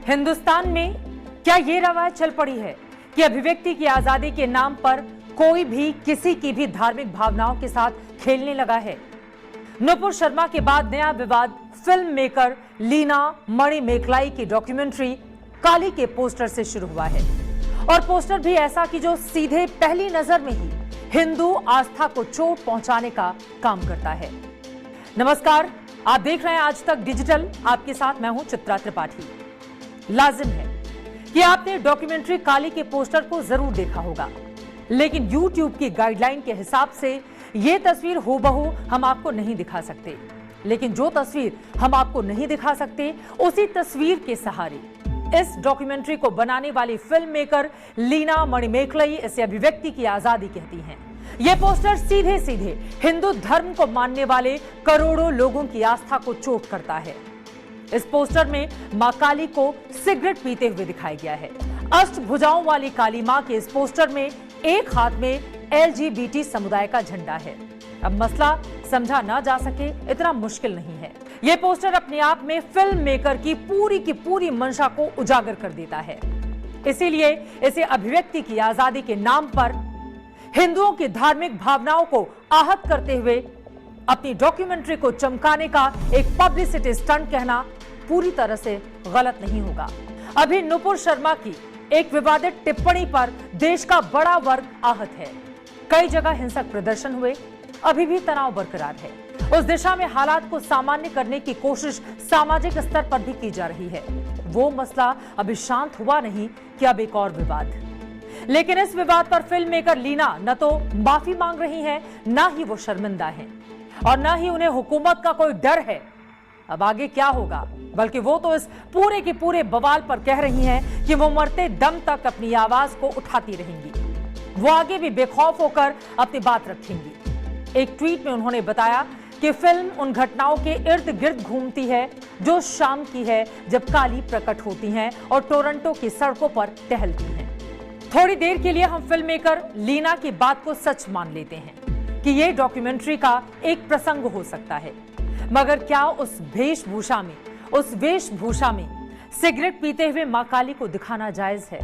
हिंदुस्तान में क्या ये रवायत चल पड़ी है कि अभिव्यक्ति की आजादी के नाम पर कोई भी किसी की भी धार्मिक भावनाओं के साथ खेलने लगा है? नुपुर शर्मा के बाद नया विवाद फिल्म मेकर लीना मणिमेकलाई की डॉक्यूमेंट्री काली के पोस्टर से शुरू हुआ है। और पोस्टर भी ऐसा कि जो सीधे पहली नजर में ही हिंदू आस्था को चोट पहुंचाने का काम करता है। नमस्कार, आप देख रहे हैं आज तक डिजिटल। आपके साथ मैं हूं चित्रा त्रिपाठी। लाजिम है कि आपने डॉक्यूमेंट्री काली के पोस्टर को जरूर देखा होगा, लेकिन YouTube की गाइडलाइन के हिसाब से यह तस्वीर हूबहू हम आपको नहीं दिखा सकते। लेकिन जो तस्वीर हम आपको नहीं दिखा सकते, उसी तस्वीर के सहारे इस डॉक्यूमेंट्री को बनाने वाली फिल्म मेकर लीना मणिमेकलाई इसे अभिव्यक्ति की आजादी कहती हैं। यह पोस्टर सीधे सीधे हिंदू धर्म को मानने वाले करोड़ों लोगों की आस्था को चोट करता है। इस पोस्टर में मां काली को सिगरेट पीते हुए दिखाया गया है। अष्टभुजाओं वाली काली मां के इस पोस्टर में एक हाथ में LGBT समुदाय का झंडा है। अब मसला समझा ना जा सके इतना मुश्किल नहीं है। यह पोस्टर अपने आप में फिल्म मेकर की पूरी मंशा को उजागर कर देता है। इसीलिए इसे अभिव्यक्ति की आजादी के नाम पर हिंदुओं की धार्मिक भावनाओं को आहत करते हुए अपनी डॉक्यूमेंट्री को चमकाने का एक पब्लिसिटी स्टंट कहना पूरी तरह से गलत नहीं होगा। अभी नुपुर शर्मा की एक विवादित टिप्पणी पर देश का बड़ा वर्ग आहत है। कई जगह हिंसक प्रदर्शन हुए, अभी भी तनाव बरकरार है। उस दिशा में हालात को सामान्य करने की कोशिश सामाजिक स्तर पर भी की जा रही है। वो मसला अभी शांत हुआ नहीं कि अब एक और विवाद। लेकिन इस विवाद पर फिल्म मेकर लीना न तो माफी मांग रही हैं, ना ही वो शर्मिंदा हैं, और ना ही उन्हें हुकूमत का कोई डर है। अब आगे क्या होगा, बल्कि वो तो इस पूरे के पूरे बवाल पर कह रही हैं कि वो मरते दम तक अपनी आवाज को उठाती रहेंगी। वो आगे भी बेखौफ होकर अपनी बात रखेंगी। एक ट्वीट में उन्होंने बताया कि फिल्म उन घटनाओं के इर्द गिर्द घूमती है जो शाम की है, जब काली प्रकट होती हैं और टोरंटो की सड़कों पर टहलती हैं। थोड़ी देर के लिए हम फिल्म मेकर लीना की बात को सच मान लेते हैं कि यह डॉक्यूमेंट्री का एक प्रसंग हो सकता है, मगर क्या उस वेशभूषा में सिगरेट पीते हुए मां काली को दिखाना जायज है?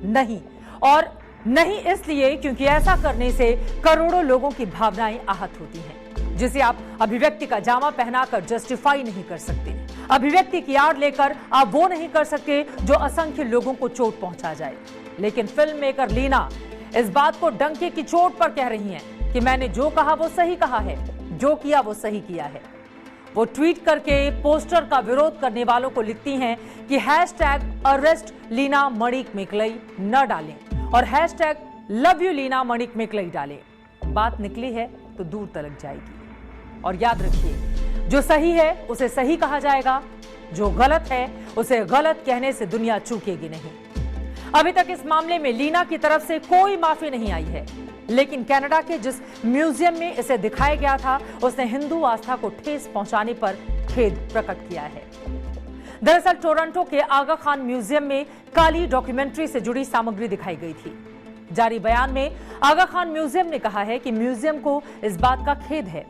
नहीं, और नहीं इसलिए क्योंकि ऐसा करने से करोड़ों लोगों की भावनाएं आहत होती हैं, जिसे आप अभिव्यक्ति का जामा पहनाकर जस्टिफाई नहीं कर सकते। अभिव्यक्ति की आड़ लेकर आप वो नहीं कर सकते जो असंख्य लोगों को चोट पहुंचा जाए। लेकिन फिल्म मेकर लीना इस बात को डंके की चोट पर कह रही हैं कि मैंने जो कहा वो सही कहा है, जो किया वो सही किया है। वो ट्वीट करके पोस्टर का विरोध करने वालों को लिखती हैं कि #अरेस्ट लीना मणिमेकलाई न डालें और #लव यू लीना मणिमेकलाई डालें। बात निकली है तो दूर तलक जाएगी। और याद रखिए, जो सही है उसे सही कहा जाएगा, जो गलत है उसे गलत कहने से दुनिया चूकेगी नहीं। अभी तक इस मामले में लीना की तरफ से कोई माफी नहीं आई है, लेकिन कनाडा के जिस म्यूजियम में इसे दिखाया गया था, उसने हिंदू आस्था को ठेस पहुंचाने पर खेद प्रकट किया है। दरअसल टोरंटो के आगा खान म्यूजियम में काली डॉक्यूमेंट्री से जुड़ी सामग्री दिखाई गई थी। जारी बयान में आगा खान म्यूजियम ने कहा है कि म्यूजियम को इस बात का खेद है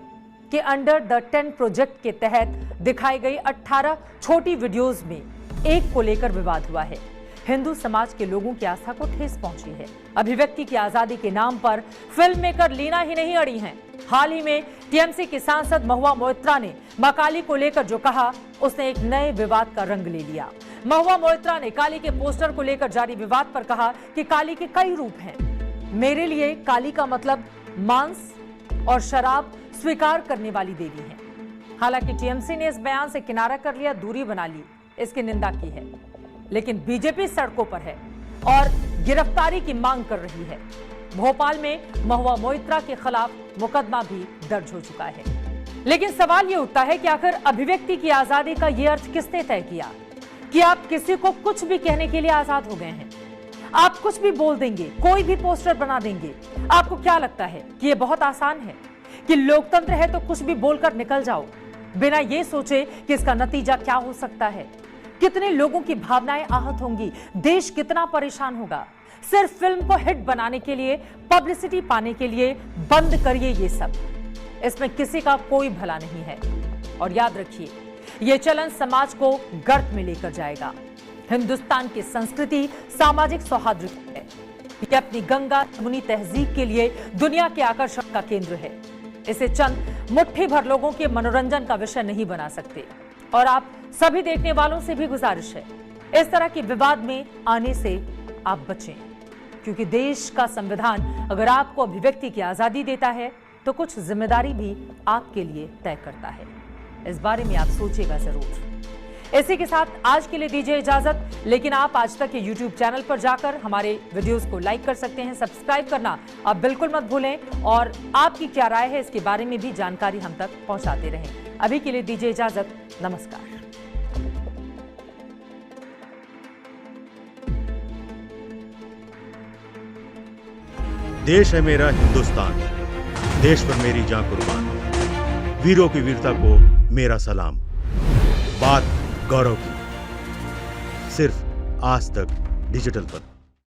कि अंडर द 10 प्रोजेक्ट के तहत दिखाई गई 18 छोटी वीडियोज में एक को लेकर विवाद हुआ है। हिंदू समाज के लोगों की आस्था को ठेस पहुंची है। अभिव्यक्ति की आजादी के नाम पर फिल्म मेकर लीना ही नहीं अड़ी हैं। हाल ही में टीएमसी की सांसद महुआ मोइत्रा ने मां काली को लेकर जो कहा, उसने एक नए विवाद का रंग ले लिया। महुआ मोइत्रा ने काली के पोस्टर को लेकर जारी विवाद पर कहा कि काली के कई रूप हैं। मेरे लिए काली का मतलब मांस और शराब स्वीकार करने वाली देवी है। हालांकि टीएमसी ने इस बयान से किनारा कर लिया, दूरी बना ली, इसकी निंदा की है। लेकिन बीजेपी सड़कों पर है और गिरफ्तारी की मांग कर रही है। भोपाल में महुआ मोइत्रा के खिलाफ मुकदमा भी दर्ज हो चुका है। लेकिन सवाल यह उठता है कि आखिर अभिव्यक्ति की आजादी का यह अर्थ किसने तय किया कि आप किसी को कुछ भी कहने के लिए आजाद हो गए हैं? आप कुछ भी बोल देंगे, कोई भी पोस्टर बना देंगे। आपको क्या लगता है कि यह बहुत आसान है कि लोकतंत्र है तो कुछ भी बोलकर निकल जाओ, बिना यह सोचे कि इसका नतीजा क्या हो सकता है? कितने लोगों की भावनाएं आहत होंगी, देश कितना परेशान होगा। सिर्फ फिल्म को हिट बनाने के लिए, पब्लिसिटी पाने के लिए बंद करिए ये सब। इसमें किसी का कोई भला नहीं है। और याद रखिए, यह चलन समाज को गर्त में लेकर जाएगा। हिंदुस्तान की संस्कृति सामाजिक सौहार्द की है। ये अपनी गंगा यमुनी तहजीब के लिए दुनिया के आकर्षण का केंद्र है। इसे चंद मुट्ठी भर लोगों के मनोरंजन का विषय नहीं बना सकते। और आप सभी देखने वालों से भी गुजारिश है, इस तरह के विवाद में आने से आप बचें, क्योंकि देश का संविधान अगर आपको अभिव्यक्ति की आजादी देता है तो कुछ जिम्मेदारी भी आपके लिए तय करता है। इस बारे में आप सोचिएगा जरूर। इसी के साथ आज के लिए दीजिए इजाजत, लेकिन आप आज तक के YouTube चैनल पर जाकर हमारे वीडियोस को लाइक कर सकते हैं, सब्सक्राइब करना आप बिल्कुल मत भूलें और आपकी क्या राय है इसके बारे में भी जानकारी हम तक पहुंचाते रहें। अभी के लिए दीजिए इजाजत, नमस्कार। देश है मेरा हिंदुस्तान, देश पर मेरी जान कुर्बान, वीरों की वीरता को मेरा सलाम। बात गौरव की, सिर्फ आज तक डिजिटल पर।